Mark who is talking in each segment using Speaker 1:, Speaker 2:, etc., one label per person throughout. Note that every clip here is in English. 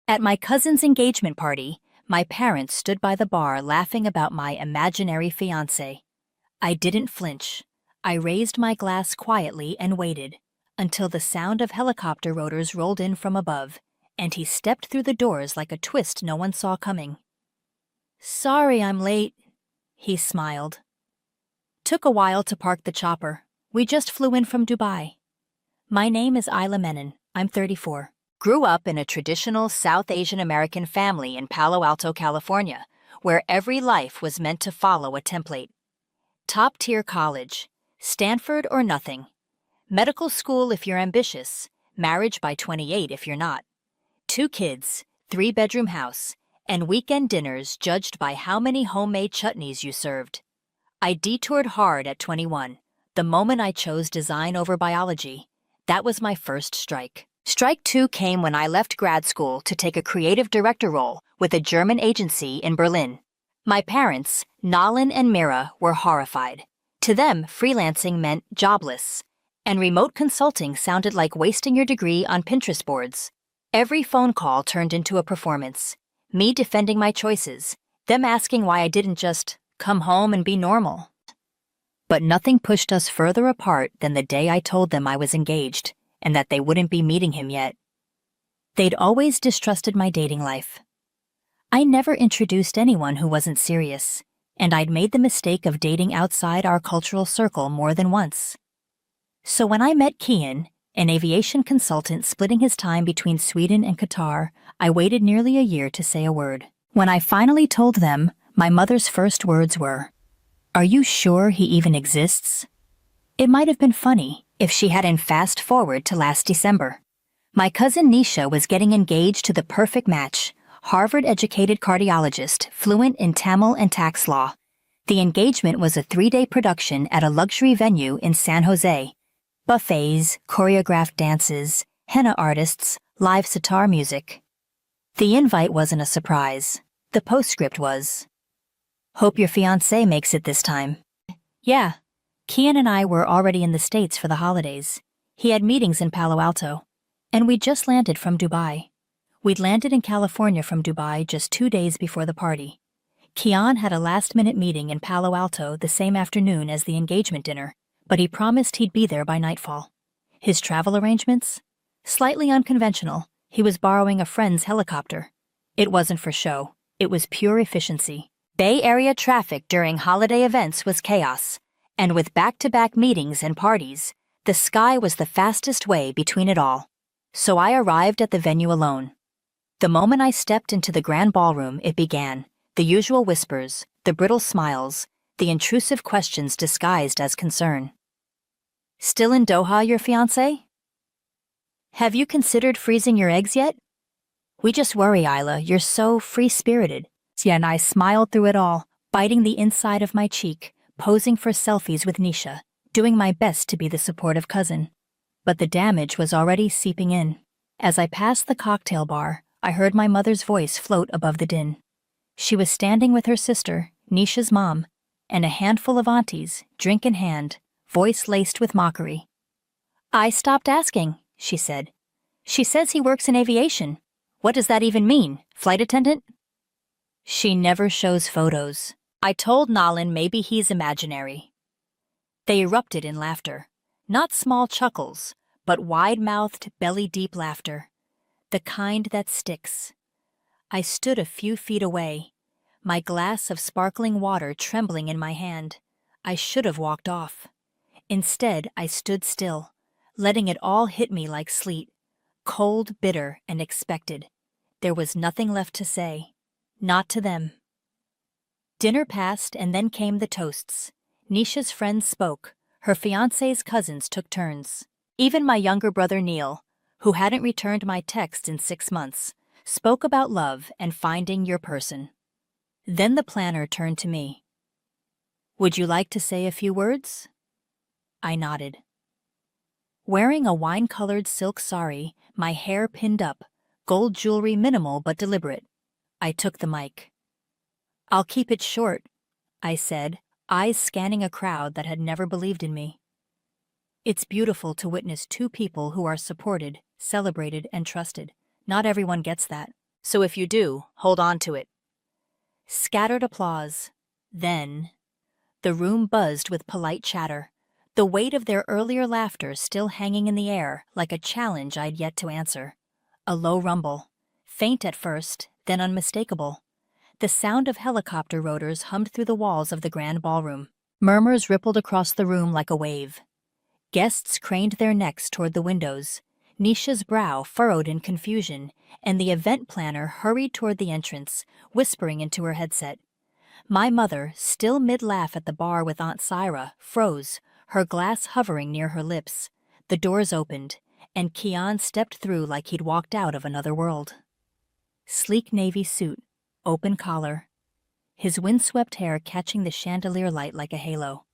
Speaker 1: At my cousin's engagement party, my parents stood by the bar laughing about my imaginary fiancé. I didn't flinch. I raised my glass quietly and waited until the sound of helicopter rotors rolled in from above, and he stepped through the doors like a twist no one saw coming. "Sorry I'm late," he smiled. "Took a while to park the chopper. We just flew in from Dubai." My name is Isla Menon. I'm 34. Grew up in a traditional South Asian American family in Palo Alto, California, where every life was meant to follow a template. Top-tier college, Stanford or nothing. Medical school if you're ambitious, marriage by 28 if you're not. 2 kids, 3-bedroom house, and weekend dinners judged by how many homemade chutneys you served. I detoured hard at 21, the moment I chose design over biology. That was my first strike. Strike 2 came when I left grad school to take a creative director role with a German agency in Berlin. My parents, Nalin and Mira, were horrified. To them, freelancing meant jobless, and remote consulting sounded like wasting your degree on Pinterest boards. Every phone call turned into a performance, me defending my choices, them asking why I didn't just come home and be normal. But nothing pushed us further apart than the day I told them I was engaged and that they wouldn't be meeting him yet. They'd always distrusted my dating life. I never introduced anyone who wasn't serious, and I'd made the mistake of dating outside our cultural circle more than once. So when I met Kian, an aviation consultant splitting his time between Sweden and Qatar, I waited nearly a year to say a word. When I finally told them, my mother's first words were, "Are you sure he even exists?" It might have been funny if she hadn't fast forward to last December. My cousin Nisha was getting engaged to the perfect match, Harvard-educated cardiologist, fluent in Tamil and tax law. The engagement was a 3-day production at a luxury venue in San Jose. Buffets, choreographed dances, henna artists, live sitar music. The invite wasn't a surprise. The postscript was, "Hope your fiancé makes it this time." Yeah, Kian and I were already in the States for the holidays. He had meetings in Palo Alto, and we'd just landed from Dubai. We'd landed in California from Dubai just 2 days before the party. Kian had a last-minute meeting in Palo Alto the same afternoon as the engagement dinner, but he promised he'd be there by nightfall. His travel arrangements? Slightly unconventional. He was borrowing a friend's helicopter. It wasn't for show. It was pure efficiency. Bay Area traffic during holiday events was chaos, and with back-to-back meetings and parties, the sky was the fastest way between it all. So I arrived at the venue alone. The moment I stepped into the grand ballroom, it began. The usual whispers, the brittle smiles, the intrusive questions disguised as concern. "Still in Doha, your fiancé? Have you considered freezing your eggs yet? We just worry, Isla, you're so free-spirited." Yeah, and I smiled through it all, biting the inside of my cheek, posing for selfies with Nisha, doing my best to be the supportive cousin. But the damage was already seeping in. As I passed the cocktail bar, I heard my mother's voice float above the din. She was standing with her sister, Nisha's mom, and a handful of aunties, drink in hand, voice laced with mockery. "I stopped asking," she said. "She says he works in aviation. What does that even mean? Flight attendant?" She never shows photos. I told Nalin maybe he's imaginary. They erupted in laughter. Not small chuckles, but wide-mouthed, belly-deep laughter. The kind that sticks. I stood a few feet away, my glass of sparkling water trembling in my hand. I should have walked off. Instead, I stood still, letting it all hit me like sleet. Cold, bitter, and expected. There was nothing left to say. Not to them. Dinner passed, and then came the toasts. Nisha's friends spoke. Her fiancé's cousins took turns. Even my younger brother Neil, who hadn't returned my texts in 6 months, spoke about love and finding your person. Then the planner turned to me. "Would you like to say a few words?" I nodded. Wearing a wine-colored silk sari, my hair pinned up, gold jewelry minimal but deliberate, I took the mic. "I'll keep it short," I said, eyes scanning a crowd that had never believed in me. It's beautiful to witness 2 people who are supported, celebrated, and trusted. Not everyone gets that. So if you do, hold on to it. Scattered applause. Then, the room buzzed with polite chatter, the weight of their earlier laughter still hanging in the air like a challenge I'd yet to answer. A low rumble, faint at first, then unmistakable. The sound of helicopter rotors hummed through the walls of the grand ballroom. Murmurs rippled across the room like a wave. Guests craned their necks toward the windows, Nisha's brow furrowed in confusion, and the event planner hurried toward the entrance, whispering into her headset. My mother, still mid-laugh at the bar with Aunt Syra, froze, her glass hovering near her lips. The doors opened, and Kian stepped through like he'd walked out of another world. Sleek navy suit, open collar, his windswept hair catching the chandelier light like a halo.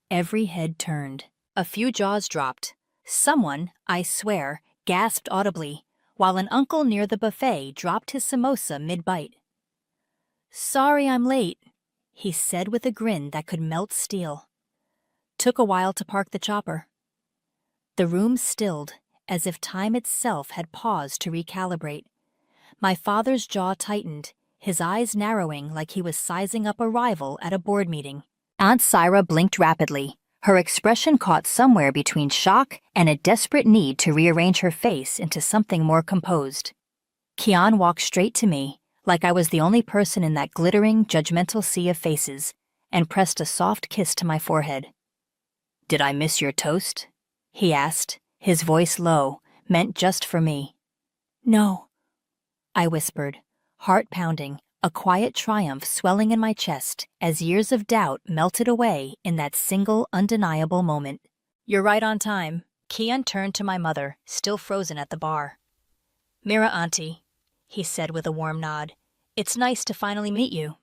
Speaker 1: Every head turned. A few jaws dropped. Someone, I swear, gasped audibly, while an uncle near the buffet dropped his samosa mid-bite. "Sorry I'm late," he said with a grin that could melt steel. Took a while to park the chopper. The room stilled, as if time itself had paused to recalibrate. My father's jaw tightened, his eyes narrowing like he was sizing up a rival at a board meeting. Aunt Syra blinked rapidly, her expression caught somewhere between shock and a desperate need to rearrange her face into something more composed. Kian walked straight to me, like I was the only person in that glittering, judgmental sea of faces, and pressed a soft kiss to my forehead. "Did I miss your toast?" he asked, his voice low, meant just for me. "No," I whispered, heart pounding, a quiet triumph swelling in my chest as years of doubt melted away in that single undeniable moment. "You're right on time." Kian turned to my mother, still frozen at the bar. "Mira, Auntie," he said with a warm nod. "It's nice to finally meet you."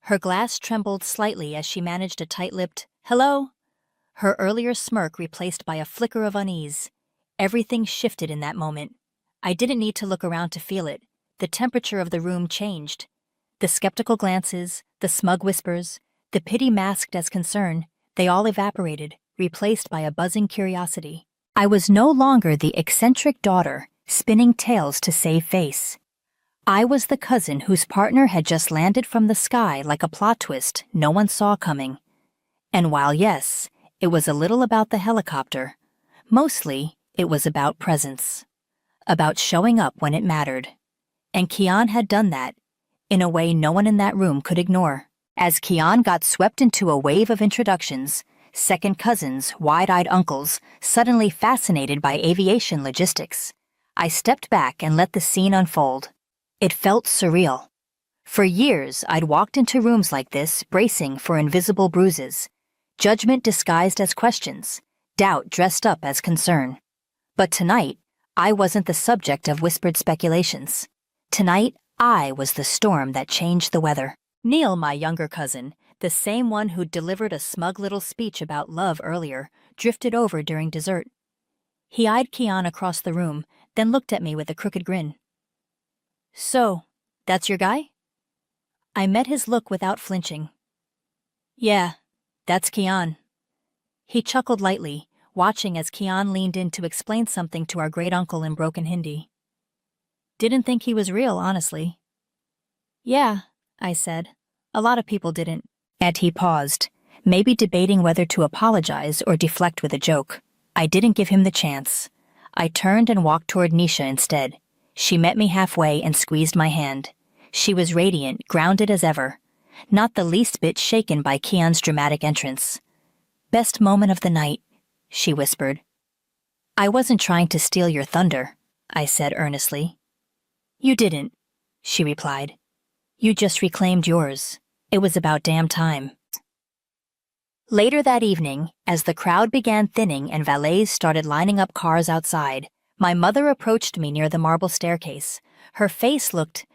Speaker 1: Her glass trembled slightly as she managed a tight-lipped, "Hello?" Her earlier smirk replaced by a flicker of unease. Everything shifted in that moment. I didn't need to look around to feel it. The temperature of the room changed. The skeptical glances, the smug whispers, the pity masked as concern, they all evaporated, replaced by a buzzing curiosity. I was no longer the eccentric daughter, spinning tales to save face. I was the cousin whose partner had just landed from the sky like a plot twist no one saw coming. And while yes, it was a little about the helicopter, mostly it was about presence. About showing up when it mattered. And Kian had done that, in a way no one in that room could ignore. As Kian got swept into a wave of introductions, second cousins, wide-eyed uncles, suddenly fascinated by aviation logistics, I stepped back and let the scene unfold. It felt surreal. For years, I'd walked into rooms like this, bracing for invisible bruises, judgment disguised as questions, doubt dressed up as concern. But tonight, I wasn't the subject of whispered speculations. Tonight, I was the storm that changed the weather. Neil, my younger cousin, the same one who'd delivered a smug little speech about love earlier, drifted over during dessert. He eyed Kian across the room, then looked at me with a crooked grin. "So, that's your guy?" I met his look without flinching. "Yeah, that's Kian." He chuckled lightly, watching as Kian leaned in to explain something to our great-uncle in broken Hindi. "Didn't think he was real, honestly." "Yeah," I said. "A lot of people didn't." And he paused, maybe debating whether to apologize or deflect with a joke. I didn't give him the chance. I turned and walked toward Nisha instead. She met me halfway and squeezed my hand. She was radiant, grounded as ever, not the least bit shaken by Kian's dramatic entrance. "Best moment of the night," she whispered. "I wasn't trying to steal your thunder," I said earnestly. "You didn't," she replied. "You just reclaimed yours. It was about damn time." Later that evening, as the crowd began thinning and valets started lining up cars outside, my mother approached me near the marble staircase. Her face looked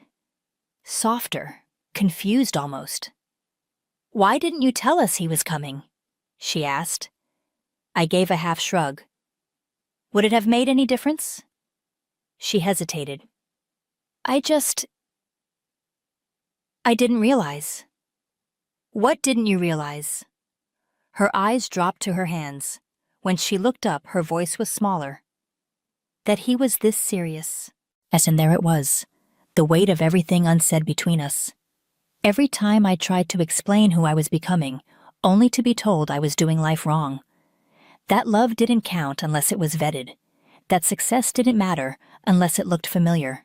Speaker 1: softer, confused almost. "Why didn't you tell us he was coming?" she asked. I gave a half shrug. "Would it have made any difference?" She hesitated. I didn't realize." "What didn't you realize?" Her eyes dropped to her hands. When she looked up, her voice was smaller. "That he was this serious." As in there it was. the weight of everything unsaid between us. Every time I tried to explain who I was becoming, only to be told I was doing life wrong. That love didn't count unless it was vetted. That success didn't matter unless it looked familiar.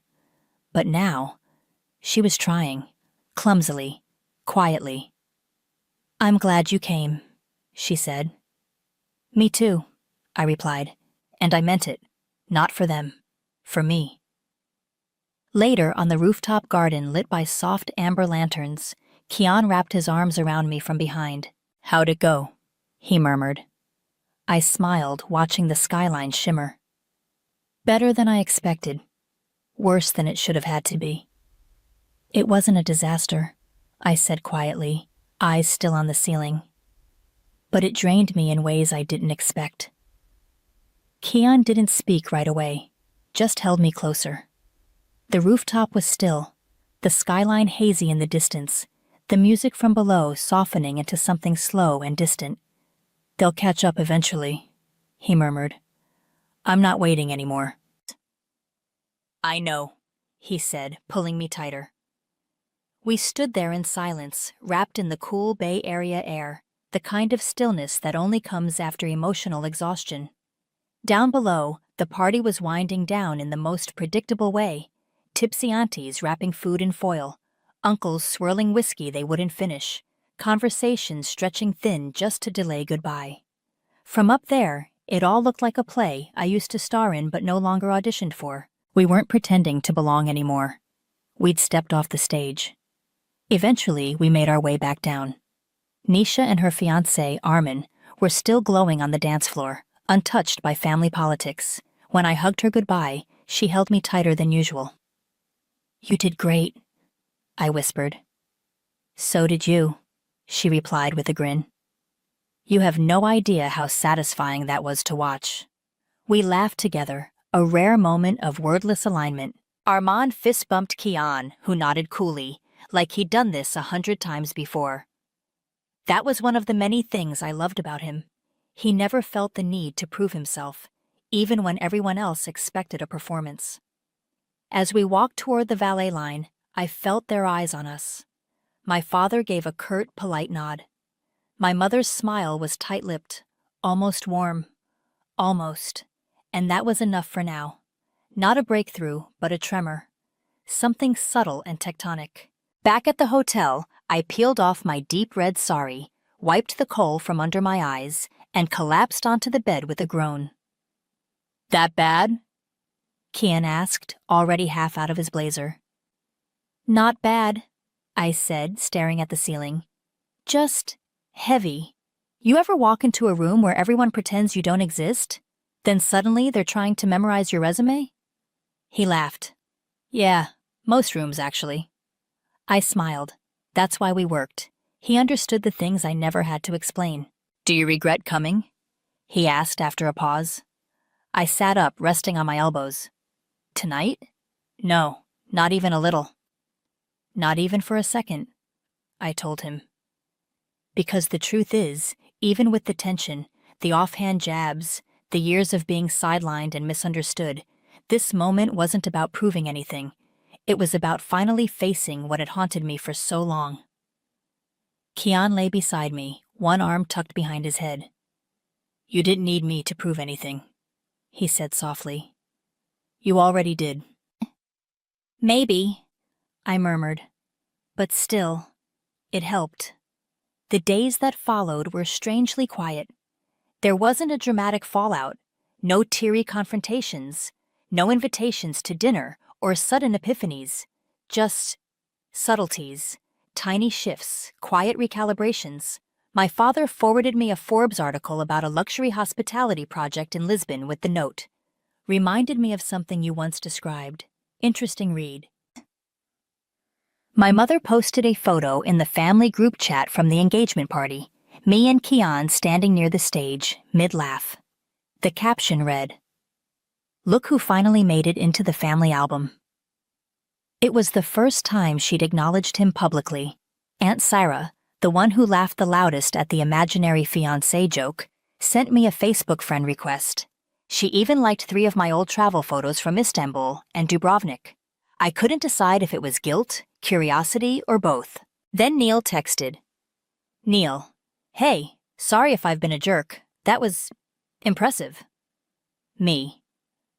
Speaker 1: But now, she was trying, clumsily, quietly. "I'm glad you came," she said. "Me too," I replied, and I meant it, not for them, for me. Later, on the rooftop garden lit by soft amber lanterns, Kian wrapped his arms around me from behind. "How'd it go?" he murmured. I smiled, watching the skyline shimmer. "Better than I expected. Worse than it should have had to be." "It wasn't a disaster," I said quietly, eyes still on the ceiling. "But it drained me in ways I didn't expect." Kian didn't speak right away, just held me closer. The rooftop was still, the skyline hazy in the distance, the music from below softening into something slow and distant. "They'll catch up eventually," he murmured. "I'm not waiting anymore." "I know," he said, pulling me tighter. We stood there in silence, wrapped in the cool Bay Area air, the kind of stillness that only comes after emotional exhaustion. Down below, the party was winding down in the most predictable way. Tipsy aunties wrapping food in foil, uncles swirling whiskey they wouldn't finish, conversations stretching thin just to delay goodbye. From up there, it all looked like a play I used to star in but no longer auditioned for. We weren't pretending to belong anymore. We'd stepped off the stage. Eventually, we made our way back down. Nisha and her fiancé, Armin, were still glowing on the dance floor, untouched by family politics. When I hugged her goodbye, she held me tighter than usual. "You did great," I whispered. "So did you," she replied with a grin. "You have no idea how satisfying that was to watch." We laughed together, a rare moment of wordless alignment. Armand fist-bumped Kian, who nodded coolly, like he'd done this 100 times before. That was one of the many things I loved about him. He never felt the need to prove himself, even when everyone else expected a performance. As we walked toward the valet line, I felt their eyes on us. My father gave a curt, polite nod. My mother's smile was tight-lipped, almost warm. Almost. And that was enough for now. Not a breakthrough, but a tremor. Something subtle and tectonic. Back at the hotel, I peeled off my deep red sari, wiped the kohl from under my eyes, and collapsed onto the bed with a groan. "That bad?" Kian asked, already half out of his blazer. "Not bad," I said, staring at the ceiling. "Just heavy. You ever walk into a room where everyone pretends you don't exist? Then suddenly they're trying to memorize your resume?" He laughed. "Yeah, most rooms, actually." I smiled. That's why we worked. He understood the things I never had to explain. "Do you regret coming?" he asked after a pause. I sat up, resting on my elbows. "Tonight? No, not even a little." "Not even for a second," I told him. Because the truth is, even with the tension, the offhand jabs, the years of being sidelined and misunderstood, this moment wasn't about proving anything. It was about finally facing what had haunted me for so long. Kian lay beside me, one arm tucked behind his head. "You didn't need me to prove anything," he said softly. "You already did." "Maybe," I murmured. But still, it helped. The days that followed were strangely quiet. There wasn't a dramatic fallout, no teary confrontations, no invitations to dinner or sudden epiphanies, just subtleties, tiny shifts, quiet recalibrations. My father forwarded me a Forbes article about a luxury hospitality project in Lisbon with the note, "Reminded me of something you once described. Interesting read." My mother posted a photo in the family group chat from the engagement party, me and Kian standing near the stage, mid-laugh. The caption read, "Look who finally made it into the family album." It was the first time she'd acknowledged him publicly. Aunt Sarah, the one who laughed the loudest at the imaginary fiancé joke, sent me a Facebook friend request. She even liked 3 of my old travel photos from Istanbul and Dubrovnik. I couldn't decide if it was guilt, curiosity, or both. Then Neil texted. Neil, hey, sorry if I've been a jerk. That was impressive. Me.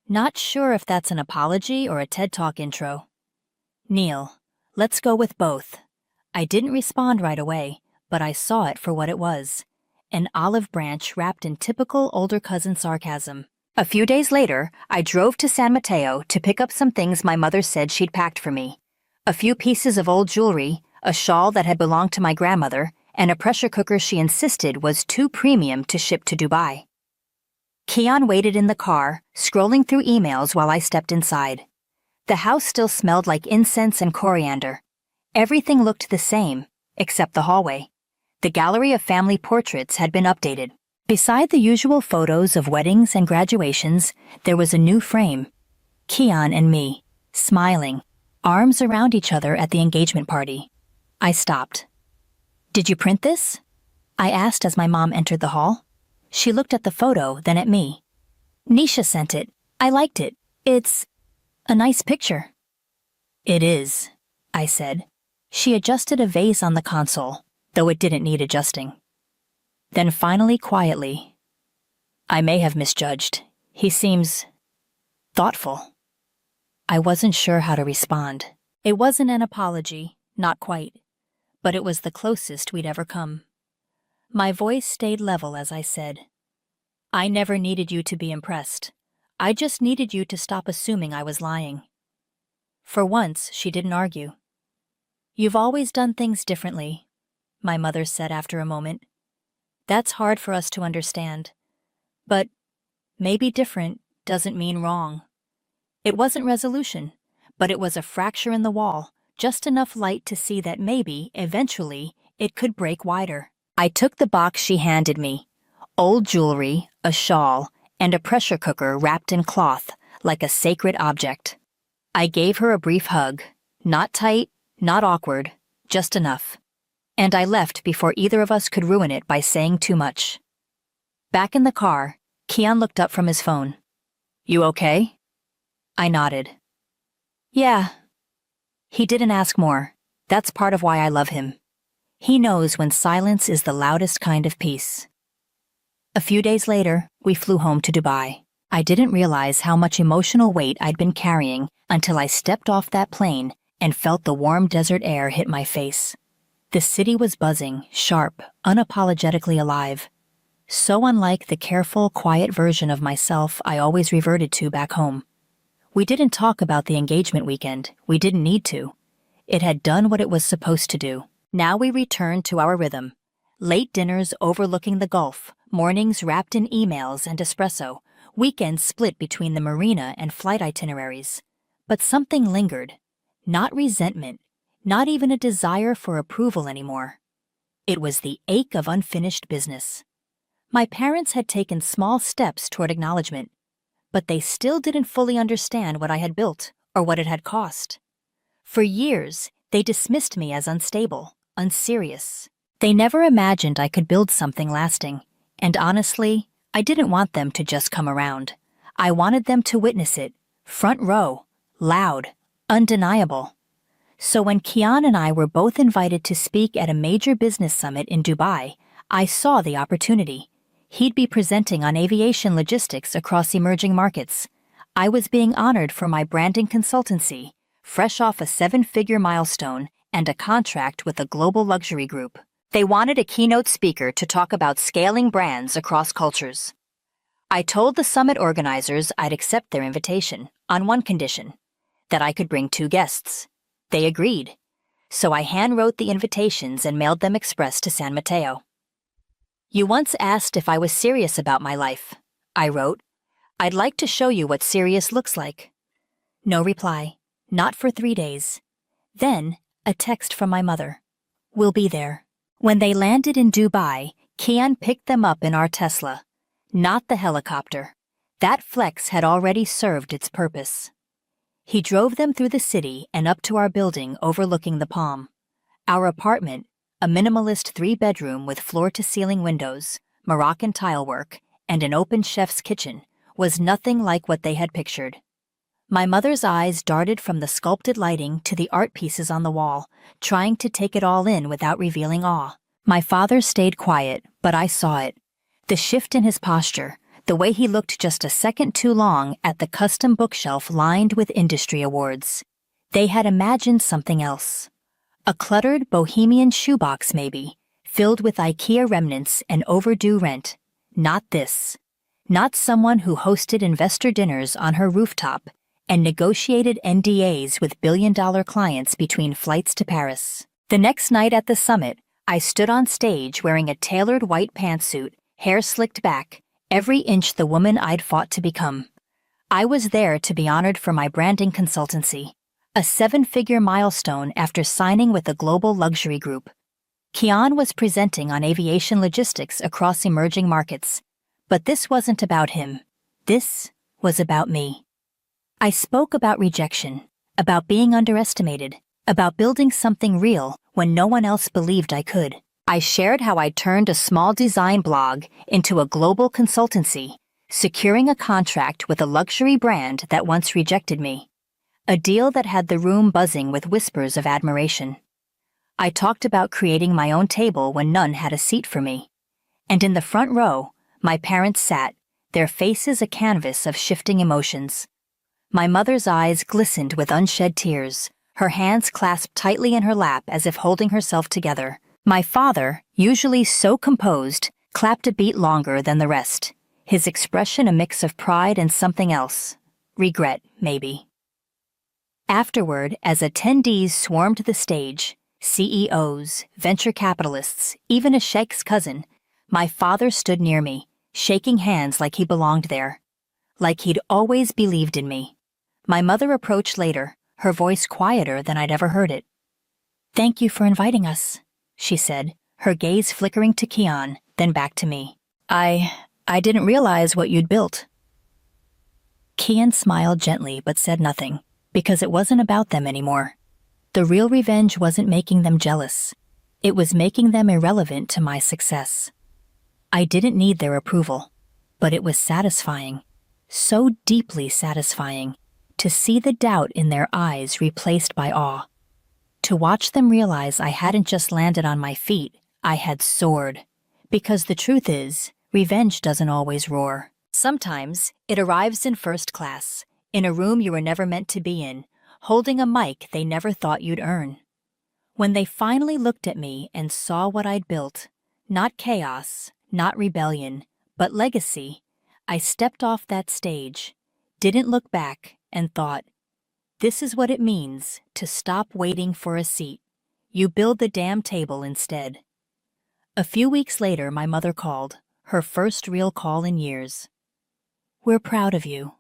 Speaker 1: Not sure if that's an apology or a TED Talk intro. Neil, let's go with both. I didn't respond right away, but I saw it for what it was. An olive branch wrapped in typical older cousin sarcasm. A few days later, I drove to San Mateo to pick up some things my mother said she'd packed for me. A few pieces of old jewelry, a shawl that had belonged to my grandmother, and a pressure cooker she insisted was too premium to ship to Dubai. Keon waited in the car, scrolling through emails while I stepped inside. The house still smelled like incense and coriander. Everything looked the same, except the hallway. The gallery of family portraits had been updated. Beside the usual photos of weddings and graduations, there was a new frame. Keon and me, smiling, arms around each other at the engagement party. I stopped. Did you print this? I asked as my mom entered the hall. She looked at the photo, then at me. Nisha sent it. I liked it. It's a nice picture. It is, I said. She adjusted a vase on the console, though it didn't need adjusting. Then finally, quietly, I may have misjudged. He seems thoughtful. I wasn't sure how to respond. It wasn't an apology, not quite, but it was the closest we'd ever come. My voice stayed level as I said, I never needed you to be impressed. I just needed you to stop assuming I was lying. For once, she didn't argue. You've always done things differently, my mother said after a moment. That's hard for us to understand. But maybe different doesn't mean wrong. It wasn't resolution, but it was a fracture in the wall, just enough light to see that maybe, eventually, it could break wider. I took the box she handed me. Old jewelry, a shawl, and a pressure cooker wrapped in cloth, like a sacred object. I gave her a brief hug. Not tight, not awkward, just enough. And I left before either of us could ruin it by saying too much. Back in the car, Keon looked up from his phone. You okay? I nodded. Yeah. He didn't ask more. That's part of why I love him. He knows when silence is the loudest kind of peace. A few days later, we flew home to Dubai. I didn't realize how much emotional weight I'd been carrying until I stepped off that plane and felt the warm desert air hit my face. The city was buzzing, sharp, unapologetically alive. So unlike the careful, quiet version of myself I always reverted to back home. We didn't talk about the engagement weekend. We didn't need to. It had done what it was supposed to do. Now we returned to our rhythm. Late dinners overlooking the Gulf, mornings wrapped in emails and espresso, weekends split between the marina and flight itineraries. But something lingered. Not resentment. Not even a desire for approval anymore. It was the ache of unfinished business. My parents had taken small steps toward acknowledgement, but they still didn't fully understand what I had built or what it had cost. For years, they dismissed me as unstable, unserious. They never imagined I could build something lasting, and honestly, I didn't want them to just come around. I wanted them to witness it, front row, loud, undeniable. So when Keon and I were both invited to speak at a major business summit in Dubai, I saw the opportunity. He'd be presenting on aviation logistics across emerging markets. I was being honored for my branding consultancy, fresh off a 7-figure milestone and a contract with a global luxury group. They wanted a keynote speaker to talk about scaling brands across cultures. I told the summit organizers I'd accept their invitation on one condition, that I could bring 2 guests. They agreed, so I hand-wrote the invitations and mailed them express to San Mateo. You once asked if I was serious about my life. I wrote, I'd like to show you what serious looks like. No reply, not for 3 days. Then, a text from my mother. We'll be there. When they landed in Dubai, Keon picked them up in our Tesla, not the helicopter. That flex had already served its purpose. He drove them through the city and up to our building overlooking the Palm. Our apartment, a minimalist 3-bedroom with floor-to-ceiling windows, Moroccan tilework, and an open chef's kitchen, was nothing like what they had pictured. My mother's eyes darted from the sculpted lighting to the art pieces on the wall, trying to take it all in without revealing awe. My father stayed quiet, but I saw it. The shift in his posture, the way he looked just a second too long at the custom bookshelf lined with industry awards. They had imagined something else. A cluttered bohemian shoebox maybe, filled with IKEA remnants and overdue rent. Not this. Not someone who hosted investor dinners on her rooftop and negotiated NDAs with billion-dollar clients between flights to Paris. The next night at the summit, I stood on stage wearing a tailored white pantsuit, hair slicked back, every inch the woman I'd fought to become. I was there to be honored for my branding consultancy, a 7-figure milestone after signing with a global luxury group. Kian was presenting on aviation logistics across emerging markets. But this wasn't about him. This was about me. I spoke about rejection, about being underestimated, about building something real when no one else believed I could. I shared how I turned a small design blog into a global consultancy, securing a contract with a luxury brand that once rejected me. A deal that had the room buzzing with whispers of admiration. I talked about creating my own table when none had a seat for me. And in the front row, my parents sat, their faces a canvas of shifting emotions. My mother's eyes glistened with unshed tears, her hands clasped tightly in her lap as if holding herself together. My father, usually so composed, clapped a beat longer than the rest, his expression a mix of pride and something else. Regret, maybe. Afterward, as attendees swarmed the stage, CEOs, venture capitalists, even a sheikh's cousin, my father stood near me, shaking hands like he belonged there, like he'd always believed in me. My mother approached later, her voice quieter than I'd ever heard it. "Thank you for inviting us," she said, her gaze flickering to Kian, then back to me. I didn't realize what you'd built." Kian smiled gently but said nothing, because it wasn't about them anymore. The real revenge wasn't making them jealous. It was making them irrelevant to my success. I didn't need their approval, but it was satisfying, so deeply satisfying, to see the doubt in their eyes replaced by awe. To watch them realize I hadn't just landed on my feet, I had soared. Because the truth is, revenge doesn't always roar. Sometimes it arrives in first class, in a room you were never meant to be in, holding a mic they never thought you'd earn. When they finally looked at me and saw what I'd built, not chaos, not rebellion, but legacy, I stepped off that stage, didn't look back, and thought, this is what it means to stop waiting for a seat. You build the damn table instead. A few weeks later, my mother called, her first real call in years. "We're proud of you,"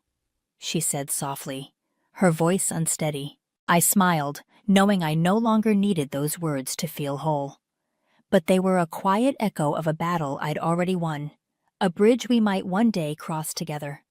Speaker 1: she said softly, her voice unsteady. I smiled, knowing I no longer needed those words to feel whole. But they were a quiet echo of a battle I'd already won, a bridge we might one day cross together.